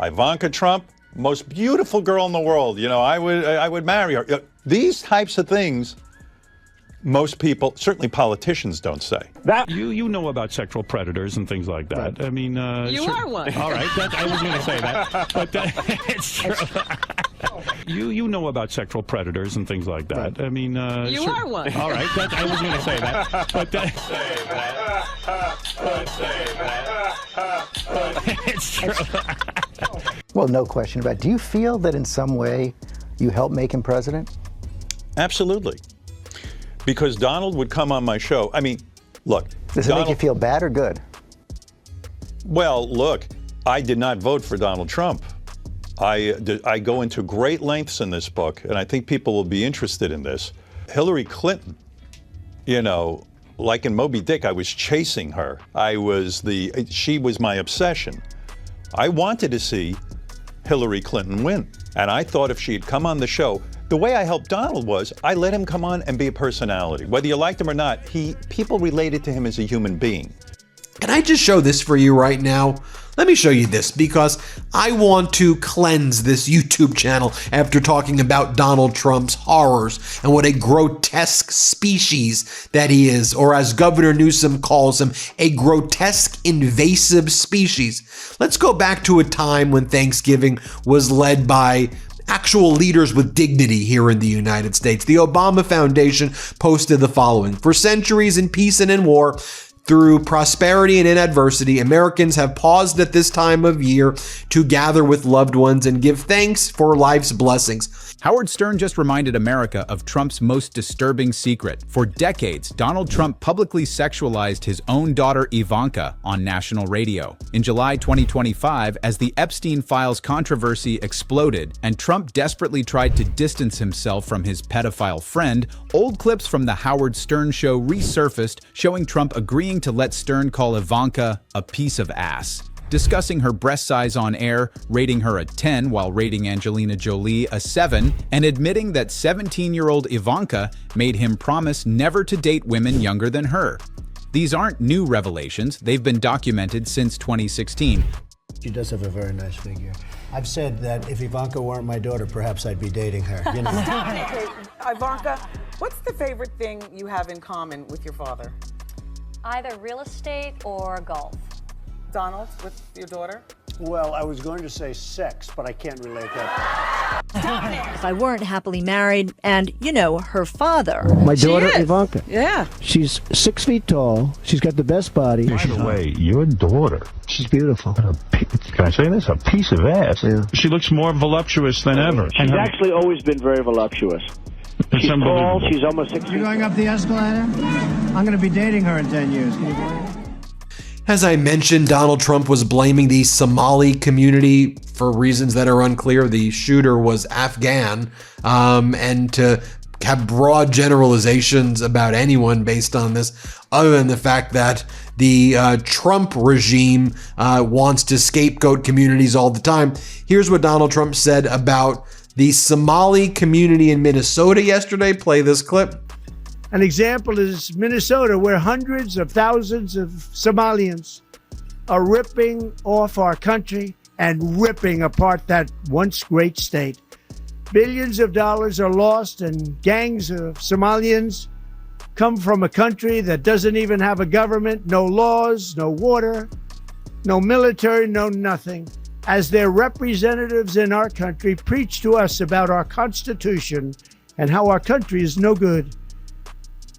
Ivanka Trump, most beautiful girl in the world. You know, I would marry her. These types of things, most people, certainly politicians, don't say. That you know about sexual predators and things like that. Right. I mean, you are one. All right, I was going to say that, but it's true. You know about sexual predators and things like that. Right. I mean, you are one. All right, I was going to say that, but it's true. Well, no question about it. Do you feel that in some way you helped make him president? Absolutely. Because Donald would come on my show. I mean, look. Does it make you feel bad or good? Well, look, I did not vote for Donald Trump. I go into great lengths in this book, and I think people will be interested in this. Hillary Clinton, you know, like in Moby Dick, I was chasing her. She was my obsession. I wanted to see Hillary Clinton win. And I thought if she had come on the show, the way I helped Donald was I let him come on and be a personality. Whether you liked him or not, people related to him as a human being. Can I just show this for you right now? Let me show you this because I want to cleanse this YouTube channel after talking about Donald Trump's horrors and what a grotesque species that he is, or as Governor Newsom calls him, a grotesque invasive species. Let's go back to a time when Thanksgiving was led by actual leaders with dignity here in the United States. The Obama Foundation posted the following: for centuries in peace and in war, through prosperity and in adversity, Americans have paused at this time of year to gather with loved ones and give thanks for life's blessings. Howard Stern just reminded America of Trump's most disturbing secret. For decades, Donald Trump publicly sexualized his own daughter Ivanka on national radio. In July 2025, as the Epstein Files controversy exploded and Trump desperately tried to distance himself from his pedophile friend, old clips from the Howard Stern show resurfaced, showing Trump agreeing to let Stern call Ivanka a piece of ass, discussing her breast size on air, rating her a 10 while rating Angelina Jolie a 7, and admitting that 17-year-old Ivanka made him promise never to date women younger than her. These aren't new revelations, they've been documented since 2016. She does have a very nice figure. I've said that if Ivanka weren't my daughter, perhaps I'd be dating her. You know. Okay, Ivanka, what's the favorite thing you have in common with your father? Either real estate or golf. Donald, with your daughter? Well, I was going to say sex, but I can't relate that. If I weren't happily married and, you know, her father. My daughter, Ivanka. Yeah. She's 6 feet tall. She's got the best body. By the way, your daughter. She's beautiful. Can I say this? A piece of ass. Yeah. She looks more voluptuous than ever. She's actually always been very voluptuous. She's tall. She's almost 6 feet. You going up the escalator? I'm going to be dating her in 10 years. Can you believe it? As I mentioned, Donald Trump was blaming the Somali community for reasons that are unclear. The shooter was Afghan, and to have broad generalizations about anyone based on this, other than the fact that the Trump regime wants to scapegoat communities all the time. Here's what Donald Trump said about the Somali community in Minnesota yesterday. Play this clip. An example is Minnesota, where hundreds of thousands of Somalians are ripping off our country and ripping apart that once great state. Billions of dollars are lost, and gangs of Somalians come from a country that doesn't even have a government, no laws, no water, no military, no nothing. As their representatives in our country preach to us about our Constitution and how our country is no good.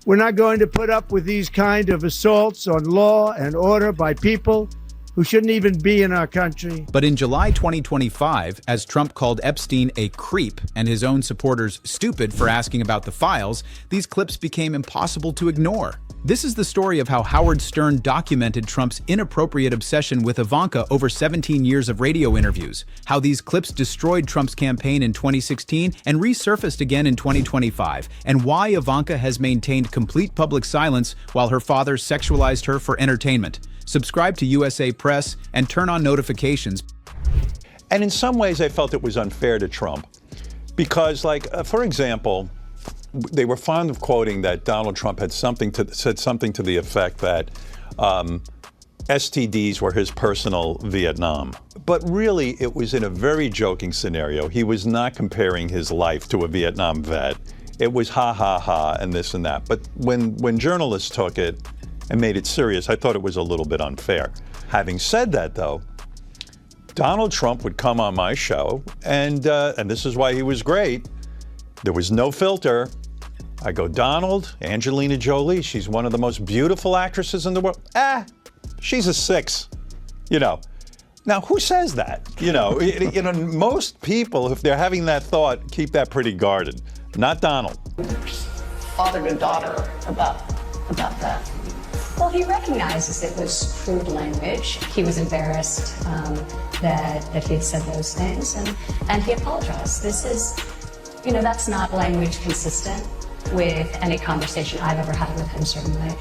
We're not going to put up with these kind of assaults on law and order by people who shouldn't even be in our country. But in July 2025, as Trump called Epstein a creep and his own supporters stupid for asking about the files, these clips became impossible to ignore. This is the story of how Howard Stern documented Trump's inappropriate obsession with Ivanka over 17 years of radio interviews, how these clips destroyed Trump's campaign in 2016 and resurfaced again in 2025, and why Ivanka has maintained complete public silence while her father sexualized her for entertainment. Subscribe to USA Press and turn on notifications. And in some ways, I felt it was unfair to Trump because, for example, they were fond of quoting that Donald Trump had said something to the effect that STDs were his personal Vietnam. But really, it was in a very joking scenario. He was not comparing his life to a Vietnam vet. It was ha, ha, ha, and this and that. But when journalists took it and made it serious, I thought it was a little bit unfair. Having said that, though, Donald Trump would come on my show, and this is why he was great. There was no filter. I go, Donald, Angelina Jolie, she's one of the most beautiful actresses in the world. She's a 6, you know. Now, who says that? You know, most people, if they're having that thought, keep that pretty guarded. Not Donald. Fathered a daughter about that. Well, he recognizes it was crude language. He was embarrassed that he had said those things, and he apologized. This is, that's not language consistent with any conversation I've ever had with him, certainly,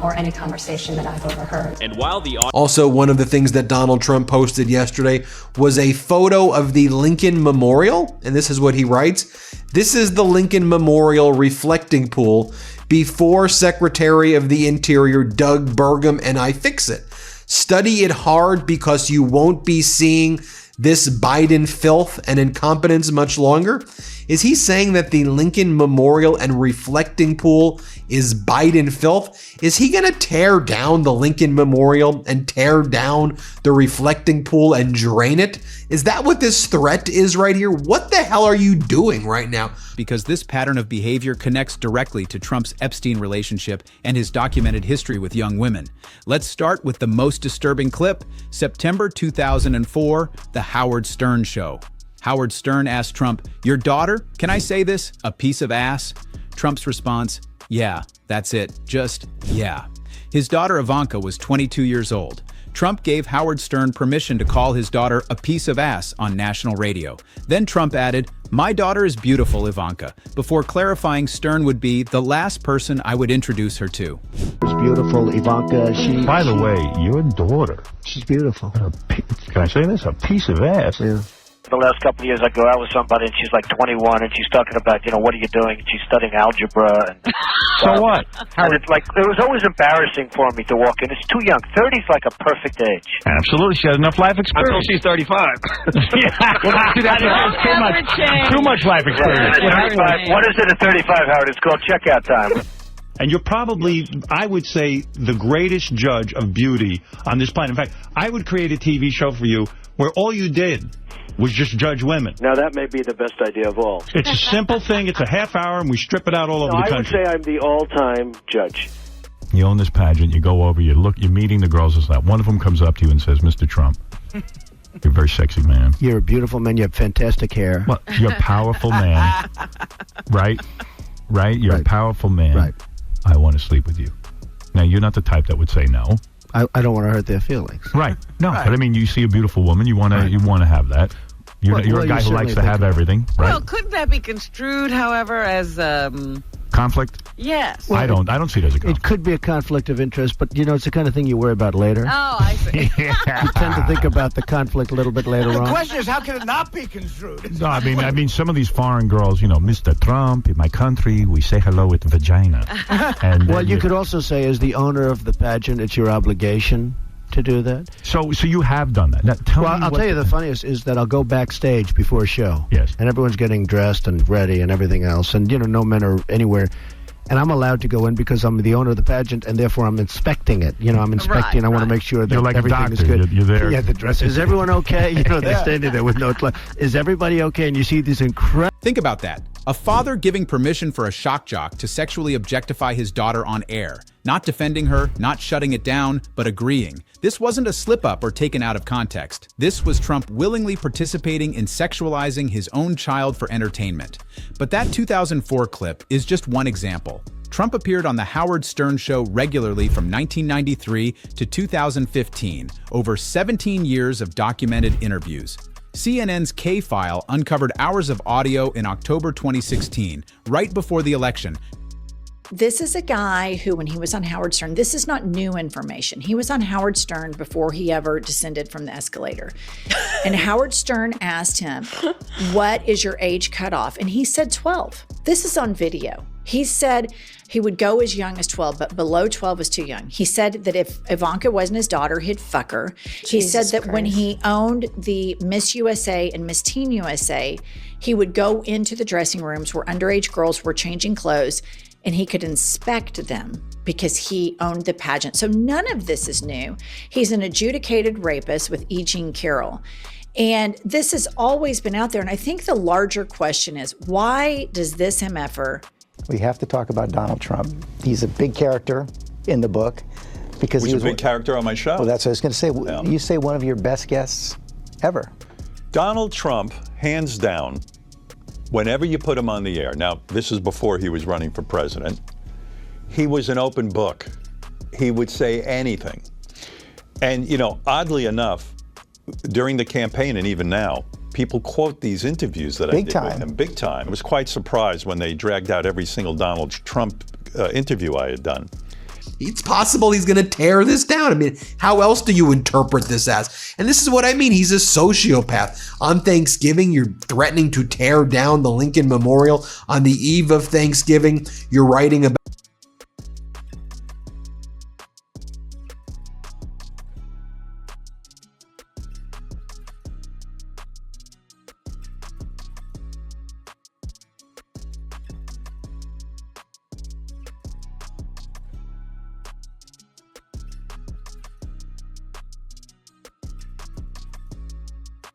or any conversation that I've overheard. And while also, one of the things that Donald Trump posted yesterday was a photo of the Lincoln Memorial, and this is what he writes. This is the Lincoln Memorial reflecting pool before Secretary of the Interior Doug Burgum and I fix it. Study it hard because you won't be seeing this Biden filth and incompetence much longer. Is he saying that the Lincoln Memorial and reflecting pool is Biden filth? Is he going to tear down the Lincoln Memorial and tear down the reflecting pool and drain it? Is that what this threat is right here? What the hell are you doing right now? Because this pattern of behavior connects directly to Trump's Epstein relationship and his documented history with young women. Let's start with the most disturbing clip, September 2004, The Howard Stern Show. Howard Stern asked Trump, "Your daughter, can I say this, a piece of ass?" Trump's response, "Yeah, that's it, just yeah." His daughter Ivanka was 22 years old. Trump gave Howard Stern permission to call his daughter a piece of ass on national radio. Then Trump added, "My daughter is beautiful, Ivanka," before clarifying Stern would be the last person I would introduce her to. It's beautiful, Ivanka. By the way, your daughter. She's beautiful. Can I say this? A piece of ass. Yeah. The last couple of years, I go out with somebody, and she's like 21, and she's talking about, what are you doing? And she's studying algebra. And so what? And it's like, it was always embarrassing for me to walk in. It's too young. 30's like a perfect age. Absolutely. She has enough life experience. Until she's 35. Too much life experience. Yeah, what is it at 35, Howard? It's called checkout time. And you're probably, I would say, the greatest judge of beauty on this planet. In fact, I would create a TV show for you where all you did was just judge women. Now, that may be the best idea of all. It's a simple thing. It's a half hour, and we strip it out all over the country. I would say I'm the all-time judge. You own this pageant. You go over, you're meeting the girls and stuff. One of them comes up to you and says, "Mr. Trump, you're a very sexy man. You're a beautiful man. You have fantastic hair. Well, you're a powerful man." Right? You're a powerful man. Right. I want to sleep with you. Now, you're not the type that would say no. I don't want to hurt their feelings. Right. No, but I mean, you see a beautiful woman, you want to have that. You're a guy who likes to have everything, right? Well, couldn't that be construed, however, as conflict? Yes. Well, I don't see it as a conflict. It could be a conflict of interest, but it's the kind of thing you worry about later. Oh, I see. You tend to think about the conflict a little bit later on. The question is, how can it not be construed? No, I mean, some of these foreign girls, Mr. Trump, in my country, we say hello with vagina. And well, you could also say, as the owner of the pageant, it's your obligation to do that. So you have done that. Now, I'll tell you the funniest is that I'll go backstage before a show. Yes. And everyone's getting dressed and ready and everything else. And, no men are anywhere. And I'm allowed to go in because I'm the owner of the pageant, and therefore I'm inspecting it. I'm inspecting. I want to make sure that like everything is good. You're there. Yeah, the dress. Is everyone okay? They're standing there with no clothes. Is everybody okay? And you see these incredible... Think about that. A father giving permission for a shock jock to sexually objectify his daughter on air. Not defending her, not shutting it down, but agreeing. This wasn't a slip-up or taken out of context. This was Trump willingly participating in sexualizing his own child for entertainment. But that 2004 clip is just one example. Trump appeared on The Howard Stern Show regularly from 1993 to 2015, over 17 years of documented interviews. CNN's K-File uncovered hours of audio in October 2016, right before the election. This is a guy who, when he was on Howard Stern, this is not new information. He was on Howard Stern before he ever descended from the escalator. And Howard Stern asked him, "What is your age cutoff?" And he said 12. This is on video. He said he would go as young as 12, but below 12 was too young. He said that if Ivanka wasn't his daughter, he'd fuck her. He said that when he owned the Miss USA and Miss Teen USA, he would go into the dressing rooms where underage girls were changing clothes and he could inspect them because he owned the pageant. So none of this is new. He's an adjudicated rapist with E. Jean Carroll. And this has always been out there. And I think the larger question is, why does this MFer... We have to talk about Donald Trump. He's a big character in the book because He's a big character on my show. Well, that's what I was going to say. Yeah. You say one of your best guests ever. Donald Trump, hands down, whenever you put him on the air, now this is before he was running for president, he was an open book. He would say anything. And, you know, oddly enough, during the campaign and even now, people quote these interviews that I did with him big time. I was quite surprised when they dragged out every single Donald Trump interview I had done. It's possible he's going to tear this down. I mean, how else do you interpret this as? And this is what I mean. He's a sociopath. On Thanksgiving, you're threatening to tear down the Lincoln Memorial. On the eve of Thanksgiving, you're writing about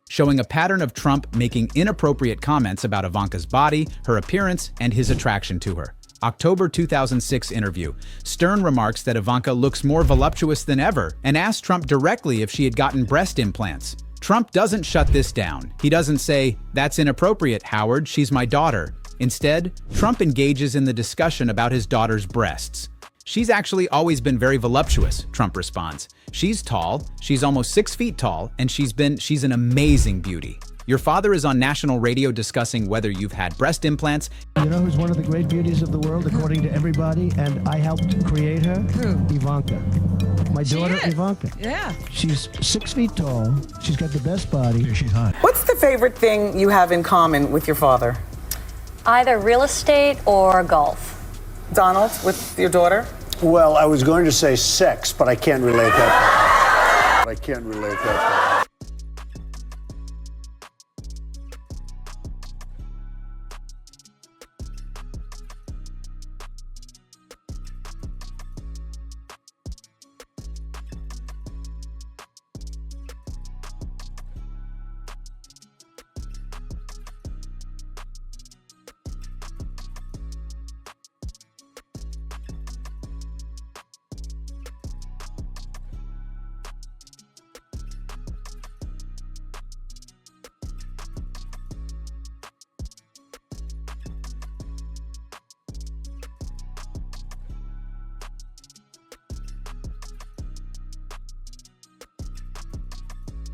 showing a pattern of Trump making inappropriate comments about Ivanka's body, her appearance, and his attraction to her. October 2006 interview. Stern remarks that Ivanka looks more voluptuous than ever and asked Trump directly if she had gotten breast implants. Trump doesn't shut this down. He doesn't say, "That's inappropriate, Howard, she's my daughter." Instead, Trump engages in the discussion about his daughter's breasts. "She's actually always been very voluptuous," Trump responds. "She's tall, she's almost 6 feet tall, and she's an amazing beauty. Your father is on national radio discussing whether you've had breast implants." You know who's one of the great beauties of the world, according to everybody, and I helped create her? Who? Ivanka. My daughter, Ivanka. Yeah. She's 6 feet tall. She's got the best body. Yeah, she's hot. What's the favorite thing you have in common with your father? Either real estate or golf. Donald, with your daughter? Well, I was going to say sex, but I can't relate that. I can't relate that.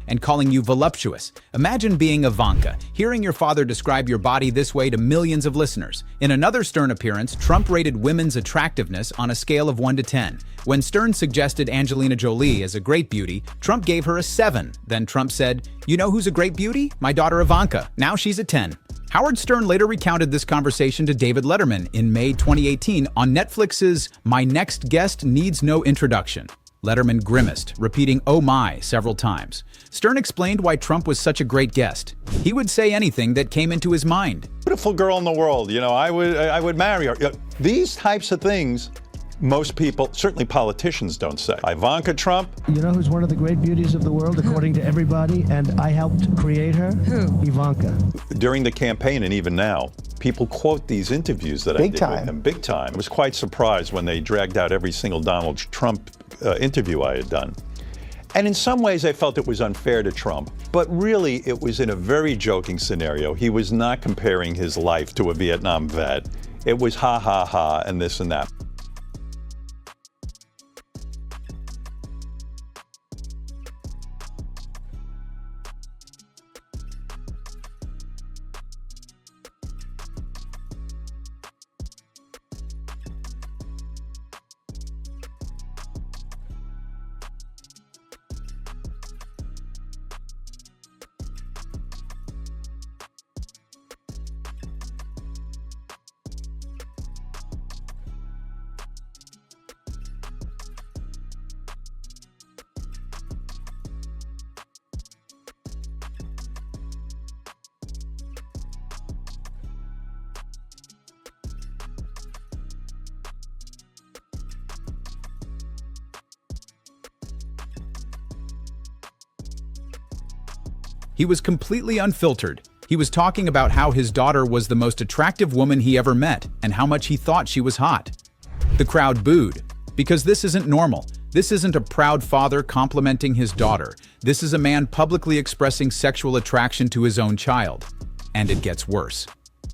And calling you voluptuous. Imagine being Ivanka, hearing your father describe your body this way to millions of listeners. In another Stern appearance, Trump rated women's attractiveness on a scale of 1 to 10. When Stern suggested Angelina Jolie as a great beauty, Trump gave her a 7. Then Trump said, "You know who's a great beauty? My daughter Ivanka. Now she's a 10. Howard Stern later recounted this conversation to David Letterman in May 2018 on Netflix's My Next Guest Needs No Introduction. Letterman grimaced, repeating "oh my" several times. Stern explained why Trump was such a great guest. He would say anything that came into his mind. Beautiful girl in the world, you know, I would marry her. These types of things, most people, certainly politicians, don't say. Ivanka Trump. You know who's one of the great beauties of the world, according to everybody, and I helped create her? Who? Ivanka. During the campaign and even now, people quote these interviews that I did with him big time. I was quite surprised when they dragged out every single Donald Trump interview I had done. And in some ways, I felt it was unfair to Trump. But really, it was in a very joking scenario. He was not comparing his life to a Vietnam vet. It was ha, ha, ha, and this and that. He was completely unfiltered. He was talking about how his daughter was the most attractive woman he ever met and how much he thought she was hot. The crowd booed, because this isn't normal. This isn't a proud father complimenting his daughter. This is a man publicly expressing sexual attraction to his own child. And it gets worse.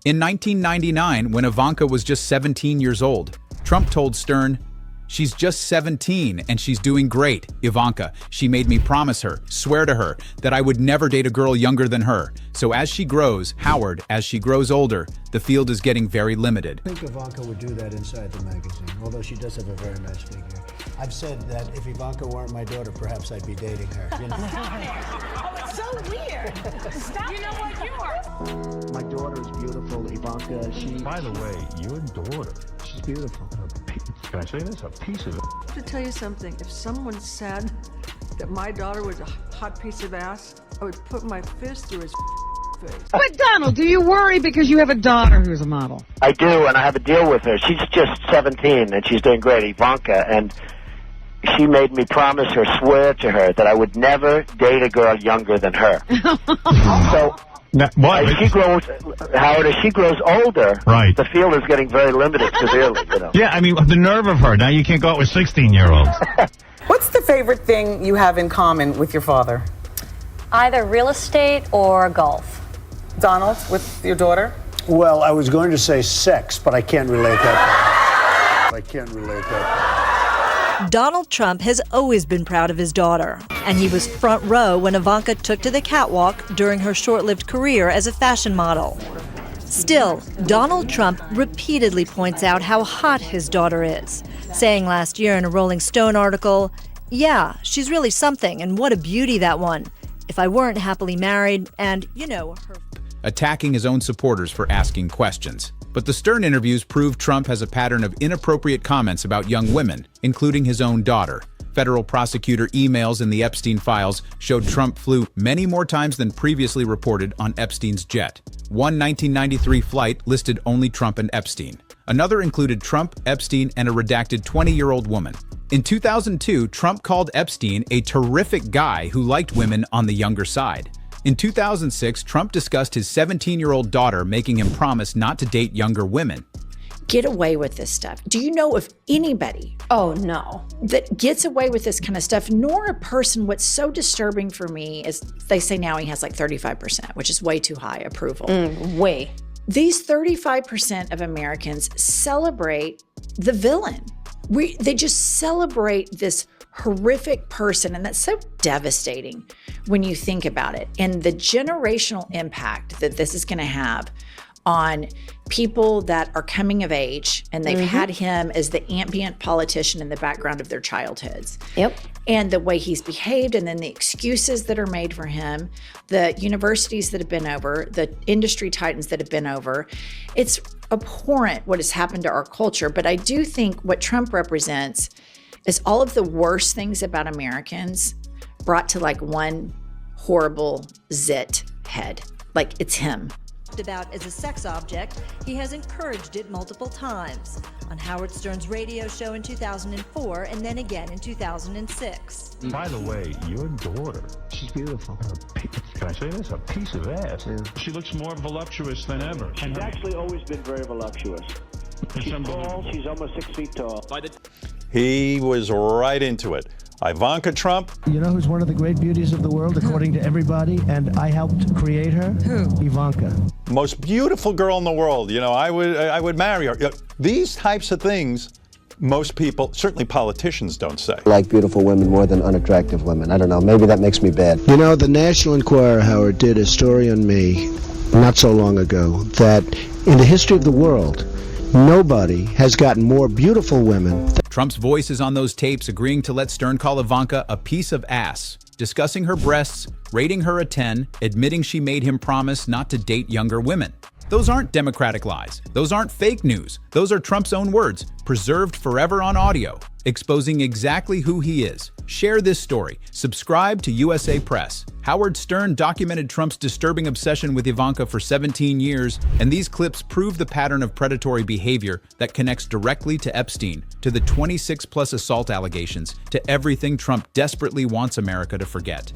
In 1999, when Ivanka was just 17 years old, Trump told Stern, "She's just 17 and she's doing great, Ivanka. She made me promise her, swear to her, that I would never date a girl younger than her. So as she grows, Howard, as she grows older, the field is getting very limited." I think Ivanka would do that inside the magazine, although she does have a very nice figure. I've said that if Ivanka weren't my daughter, perhaps I'd be dating her. You know? Oh, it's so weird. Stop. You know what you are. My daughter is beautiful, Ivanka. By the way, your daughter, She's beautiful. can I say this? A piece of To tell you something, if someone said that my daughter was a hot piece of ass, I would put my fist through his face. But Donald, do you worry because you have a daughter who's a model? I do, and I have a deal with her. She's just 17, and she's doing great, Ivanka, and she made me promise her, swear to her, that I would never date a girl younger than her. So, as she grows, Howard, as she grows older, Right. the field is getting very limited severely, you know. Yeah, I mean, the nerve of her. Now you can't go out with 16-year-olds. What's the favorite thing you have in common with your father? Either real estate or golf. Donald, with your daughter? Well, I was going to say sex, but I can't relate that. I can't relate that. Donald Trump has always been proud of his daughter, and he was front row when Ivanka took to the catwalk during her short-lived career as a fashion model. Still, Donald Trump repeatedly points out how hot his daughter is, saying last year in a Rolling Stone article, "Yeah, she's really something, and what a beauty, that one. If I weren't happily married, and, you know, her..." Attacking his own supporters for asking questions. But the Stern interviews prove Trump has a pattern of inappropriate comments about young women, including his own daughter. Federal prosecutor emails in the Epstein files showed Trump flew many more times than previously reported on Epstein's jet. One 1993 flight listed only Trump and Epstein. Another included Trump, Epstein, and a redacted 20-year-old woman. In 2002, Trump called Epstein a terrific guy who liked women on the younger side. In 2006, Trump discussed his 17-year-old daughter making him promise not to date younger women. Get away with this stuff. Do you know of anybody? Oh, no. That gets away with this kind of stuff, nor a person. What's so disturbing for me is they say now he has like 35%, which is way too high approval. Way. These 35% of Americans celebrate the villain. They just celebrate this horrific person, and that's so devastating when you think about it. And the generational impact that this is going to have on people that are coming of age, and they've had him as the ambient politician in the background of their childhoods. Yep. And the way he's behaved, and then the excuses that are made for him, the universities that have been over, the industry titans that have been over. It's abhorrent what has happened to our culture. But I do think what Trump represents is all of the worst things about Americans brought to like one horrible zit head. Like it's him. About as a sex object, he has encouraged it multiple times on Howard Stern's radio show in 2004 and then again in 2006. By the way, your daughter, She's beautiful. can I say this? A piece of ass. She looks more voluptuous than ever. She's actually always been very voluptuous. She's tall, she's almost 6 feet tall. He was right into it. Ivanka Trump. You know who's one of the great beauties of the world, according to everybody, and I helped create her? Who? Ivanka. Most beautiful girl in the world. You know, I would marry her. These types of things, most people, certainly politicians, don't say. I like beautiful women more than unattractive women. I don't know. Maybe that makes me bad. You know, the National Enquirer, Howard, did a story on me not so long ago that in the history of the world, nobody has gotten more beautiful women. Trump's voice is on those tapes agreeing to let Stern call Ivanka a piece of ass, discussing her breasts, rating her a 10, admitting she made him promise not to date younger women. Those aren't Democratic lies. Those aren't fake news. Those are Trump's own words, preserved forever on audio, exposing exactly who he is. Share this story. Subscribe to USA Press. Howard Stern documented Trump's disturbing obsession with Ivanka for 17 years, and these clips prove the pattern of predatory behavior that connects directly to Epstein, to the 26+ assault allegations, to everything Trump desperately wants America to forget.